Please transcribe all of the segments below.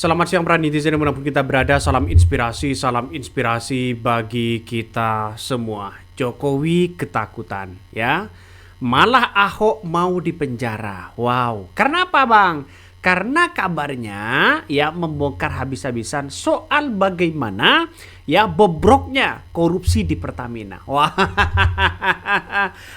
Selamat siang para netizen dimanapun kita berada. Salam inspirasi bagi kita semua. Jokowi ketakutan, ya. Malah Ahok mau dipenjara. Wow. Karena apa, Bang? Karena kabarnya ya membongkar habis-habisan soal bagaimana ya bobroknya korupsi di Pertamina. Wah.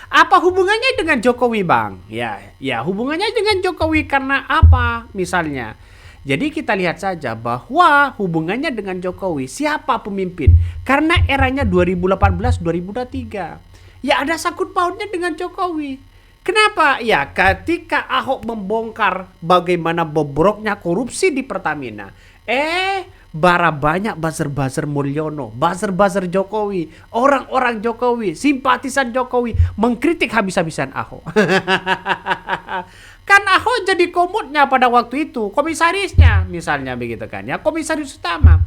Apa hubungannya dengan Jokowi, Bang? Ya hubungannya dengan Jokowi karena apa? Misalnya, jadi kita lihat saja bahwa hubungannya dengan Jokowi, siapa pemimpin? Karena eranya 2018-2023. Ya ada sangkut pautnya dengan Jokowi. Kenapa? Ya ketika Ahok membongkar bagaimana bobroknya korupsi di Pertamina. Bara banyak buzzer-buzzer Mulyono, buzzer-buzzer Jokowi, orang-orang Jokowi, simpatisan Jokowi mengkritik habis-habisan Ahok. Kan Ahok jadi komutnya pada waktu itu, komisarisnya misalnya begitu kan ya, komisaris utama.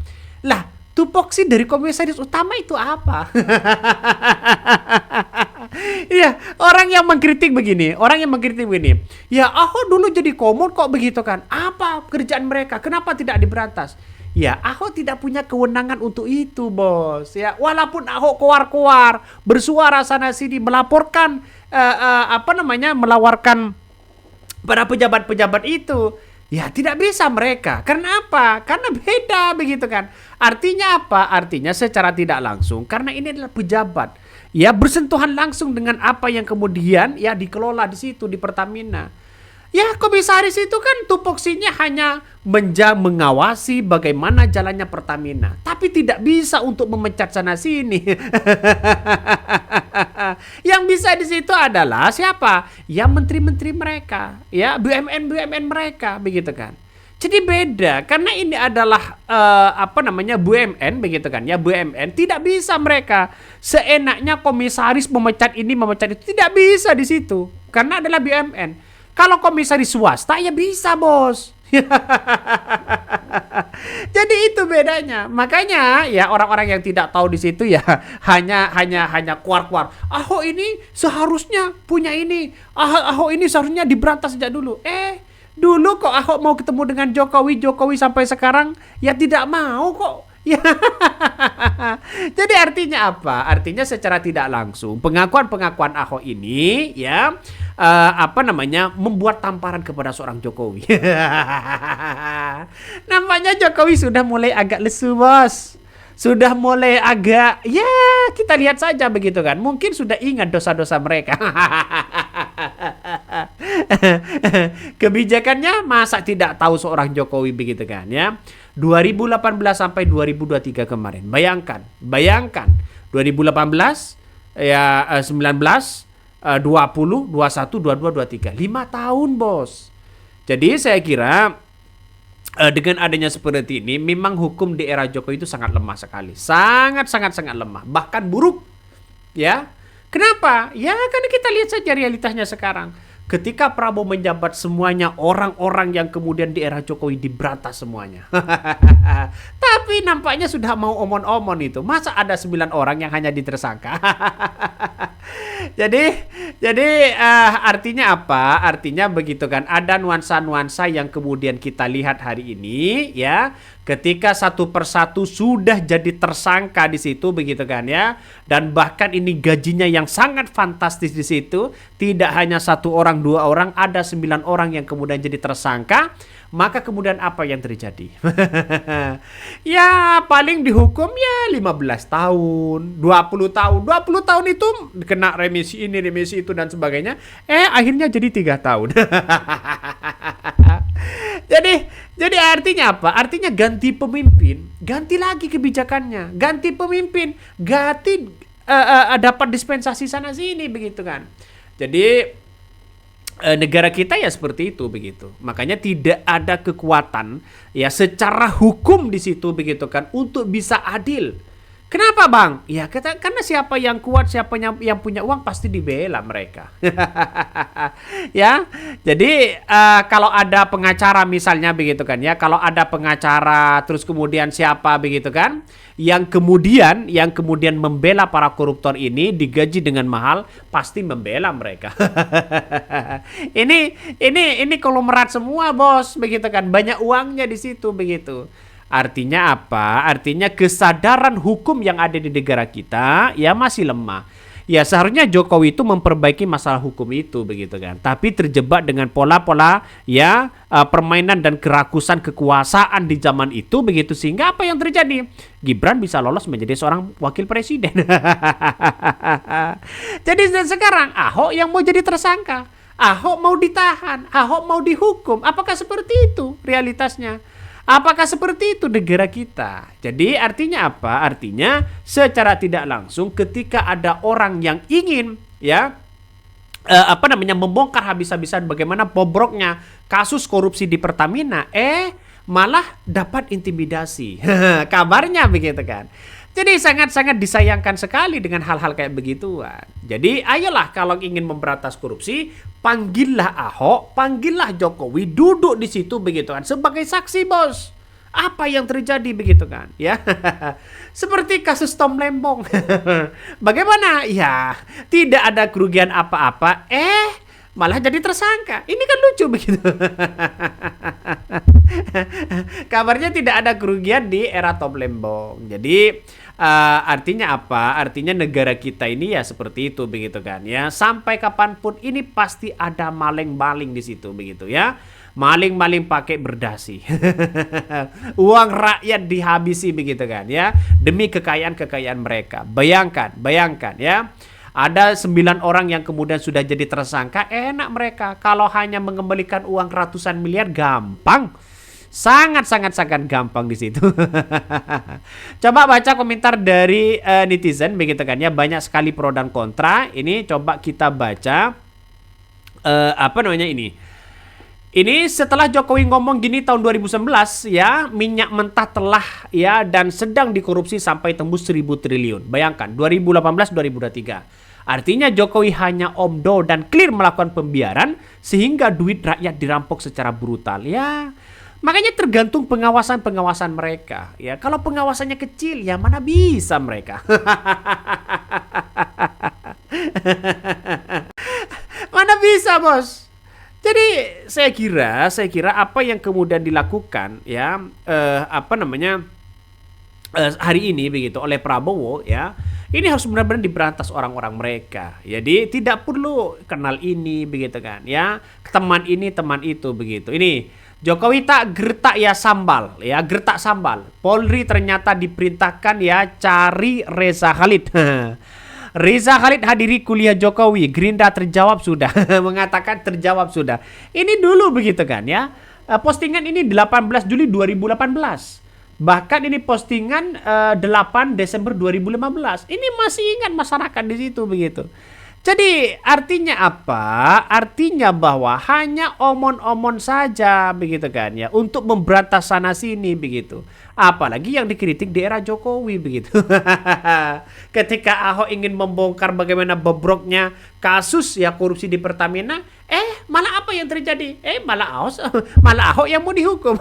Lah, tupoksi dari komisaris utama itu apa? Iya, orang yang mengkritik begini. Ya Ahok dulu jadi komut kok begitu kan. Apa pekerjaan mereka? Kenapa tidak diberantas? Ya Ahok tidak punya kewenangan untuk itu, bos. Ya walaupun Ahok keluar-keluar bersuara sana sini melaporkan melawarkan para pejabat-pejabat itu, ya tidak bisa mereka. Karena apa? Karena beda begitu kan. Artinya apa? Artinya secara tidak langsung, karena ini adalah pejabat, ya bersentuhan langsung dengan apa yang kemudian ya dikelola di situ di Pertamina. Ya komisaris itu kan tupoksinya hanya mengawasi bagaimana jalannya Pertamina, tapi tidak bisa untuk memecat sana sini. Yang bisa di situ adalah siapa? Ya menteri-menteri mereka, ya BUMN mereka, begitu kan. Jadi beda karena ini adalah BUMN begitu kan ya, BUMN tidak bisa mereka seenaknya komisaris memecat ini memecat itu, tidak bisa di situ karena adalah BUMN. Kalau komisaris swasta ya bisa, bos. Jadi itu bedanya. Makanya ya orang-orang yang tidak tahu di situ ya hanya kuar-kuar. Ahok ini seharusnya punya ini. Ahok ini seharusnya diberantas sejak dulu. Dulu kok Ahok mau ketemu dengan Jokowi sampai sekarang ya tidak mau kok. Ya. Jadi artinya apa? Artinya secara tidak langsung pengakuan Ahok ini ya membuat tamparan kepada seorang Jokowi. Nampaknya Jokowi sudah mulai agak lesu, bos. Sudah mulai agak, ya kita lihat saja begitu kan. Mungkin sudah ingat dosa-dosa mereka. Kebijakannya masa tidak tahu seorang Jokowi begitu kan ya. 2018 sampai 2023 kemarin. Bayangkan 2018 ya 19 20 21 22 23 5 tahun, bos. Jadi saya kira dengan adanya seperti ini memang hukum di era Jokowi itu sangat lemah sekali. Sangat lemah, bahkan buruk. Ya. Kenapa? Ya karena kita lihat saja realitasnya sekarang. Ketika Prabowo menjabat semuanya orang-orang yang kemudian di era Jokowi diberantas semuanya. Tapi nampaknya sudah mau omon-omon itu. Masa ada 9 orang yang hanya ditersangka? Jadi artinya apa? Artinya begitu kan, ada nuansa-nuansa yang kemudian kita lihat hari ini ya. Ketika satu persatu sudah jadi tersangka di situ begitu kan ya. Dan bahkan ini gajinya yang sangat fantastis di situ. Tidak hanya 1 orang, 2 orang, ada 9 orang yang kemudian jadi tersangka. Maka kemudian apa yang terjadi? Ya paling dihukum ya 15 tahun, 20 tahun. 20 tahun itu kena remisi ini, remisi itu dan sebagainya. Akhirnya jadi 3 tahun. Jadi artinya apa? Artinya ganti pemimpin, ganti lagi kebijakannya, ganti pemimpin, dapat dispensasi sana sini begitu kan. Jadi negara kita ya seperti itu begitu. Makanya tidak ada kekuatan ya secara hukum di situ begitu kan untuk bisa adil. Kenapa bang? Ya karena siapa yang kuat, siapa yang punya uang pasti dibela mereka. Ya, jadi kalau ada pengacara misalnya begitu kan ya, kalau ada pengacara terus kemudian siapa begitu kan, yang kemudian membela para koruptor ini digaji dengan mahal, pasti membela mereka. ini konglomerat semua bos, begitu kan, banyak uangnya di situ begitu. Artinya apa? Artinya kesadaran hukum yang ada di negara kita ya masih lemah. Ya seharusnya Jokowi itu memperbaiki masalah hukum itu begitu kan. Tapi terjebak dengan pola-pola ya permainan dan kerakusan kekuasaan di zaman itu begitu, sehingga apa yang terjadi? Gibran bisa lolos menjadi seorang wakil presiden. Jadi sekarang Ahok yang mau jadi tersangka, Ahok mau ditahan, Ahok mau dihukum. Apakah seperti itu realitasnya? Apakah seperti itu negara kita? Jadi artinya apa? Artinya secara tidak langsung ketika ada orang yang ingin ya membongkar habis-habisan bagaimana bobroknya kasus korupsi di Pertamina, malah dapat intimidasi. Kabarnya begitu kan. Jadi sangat-sangat disayangkan sekali dengan hal-hal kayak begituan. Jadi ayolah kalau ingin memberantas korupsi, panggillah Ahok, panggillah Jokowi, duduk di situ begitu kan sebagai saksi bos. Apa yang terjadi begitu kan? Ya. Seperti kasus Tom Lembong. Bagaimana? Ya, tidak ada kerugian apa-apa, malah jadi tersangka. Ini kan lucu begitu. Kabarnya tidak ada kerugian di era Tom Lembong. Jadi artinya apa? Artinya negara kita ini ya seperti itu begitu kan ya. Sampai kapanpun ini pasti ada maling-maling di situ begitu ya. Maling-maling pakai berdasi. Uang rakyat dihabisi begitu kan ya. Demi kekayaan-kekayaan mereka. Bayangkan ya. Ada 9 orang yang kemudian sudah jadi tersangka, enak mereka. Kalau hanya mengembalikan uang ratusan miliar gampang. Sangat gampang di situ. Coba baca komentar dari netizen begitu kan ya, banyak sekali pro dan kontra. Ini coba kita baca ini setelah Jokowi ngomong gini tahun 2019 ya, minyak mentah telah ya dan sedang dikorupsi sampai tembus 1.000 triliun. Bayangkan 2018-2023. Artinya Jokowi hanya omdo dan clear melakukan pembiaran sehingga duit rakyat dirampok secara brutal ya. Makanya tergantung pengawasan mereka ya. Kalau pengawasannya kecil ya mana bisa mereka. Mana bisa bos. Jadi saya kira apa yang kemudian dilakukan ya hari ini begitu oleh Prabowo ya, ini harus benar-benar diberantas orang-orang mereka. Jadi tidak perlu kenal ini begitu kan ya, teman ini teman itu begitu. Ini Jokowi tak gertak ya sambal ya, gertak sambal. Polri ternyata diperintahkan ya cari Reza Khalid. Reza Khalid hadiri kuliah Jokowi, Gerindra terjawab sudah. Mengatakan terjawab sudah. Ini dulu begitu kan ya. Postingan ini 18 Juli 2018. Bahkan ini postingan 8 Desember 2015. Ini masih ingat masyarakat di situ begitu. Jadi artinya apa? Artinya bahwa hanya omon-omon saja begitu kan ya, untuk memberantas sana sini begitu. Apalagi yang dikritik di era Jokowi begitu. Ketika Ahok ingin membongkar bagaimana bobroknya kasus ya korupsi di Pertamina, malah apa yang terjadi? Malah Ahok yang mau dihukum.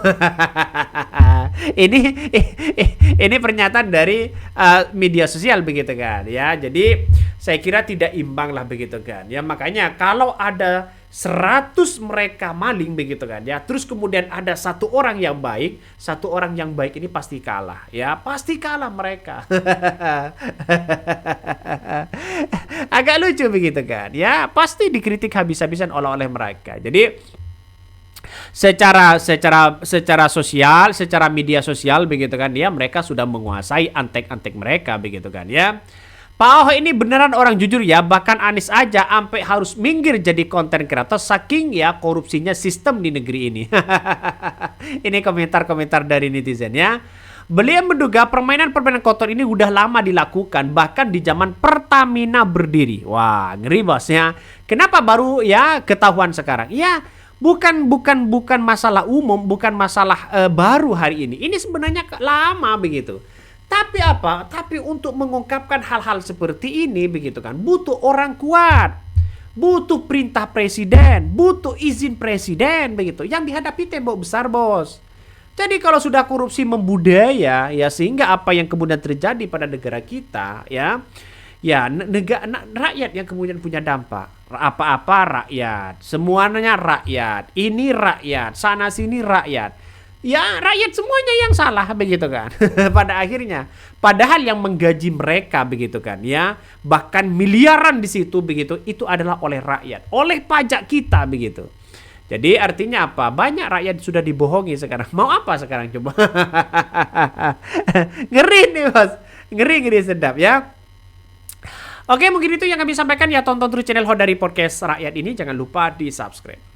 Ini pernyataan dari media sosial begitu kan ya. Jadi saya kira tidak imbang lah begitu kan ya. Makanya kalau ada 100 mereka maling begitu kan ya, terus kemudian ada satu orang yang baik ini pasti kalah ya, pasti kalah mereka. Agak lucu begitu kan ya, pasti dikritik habis-habisan oleh mereka. Jadi secara sosial, secara media sosial begitu kan ya, mereka sudah menguasai antek-antek mereka begitu kan ya. Pak Ahok ini beneran orang jujur ya, bahkan Anies aja sampai harus minggir jadi konten kreator saking ya korupsinya sistem di negeri ini. Ini komentar-komentar dari netizen ya. Beliau menduga permainan kotor ini udah lama dilakukan, bahkan di zaman Pertamina berdiri. Wah, ngeri bosnya. Kenapa baru ya ketahuan sekarang? Ya, bukan masalah umum, bukan masalah baru hari ini. Ini sebenarnya lama begitu. Tapi apa? Tapi untuk mengungkapkan hal-hal seperti ini begitu kan, butuh orang kuat. Butuh perintah presiden, butuh izin presiden begitu. Yang dihadapi tembok besar, Bos. Jadi kalau sudah korupsi membudaya ya, sehingga apa yang kemudian terjadi pada negara kita ya, rakyat yang kemudian punya dampak. Apa-apa rakyat, semuanya rakyat. Ini rakyat, sana sini rakyat. Ya rakyat semuanya yang salah begitu kan. Pada akhirnya, padahal yang menggaji mereka begitu kan ya, bahkan miliaran di situ begitu, itu adalah oleh rakyat, oleh pajak kita begitu. Jadi artinya apa? Banyak rakyat sudah dibohongi sekarang. Mau apa sekarang coba? Ngeri nih, Bos. Ngeri sedap ya. Oke, mungkin itu yang kami sampaikan ya. Tonton terus channel Hodari Podcast Rakyat ini, jangan lupa di subscribe.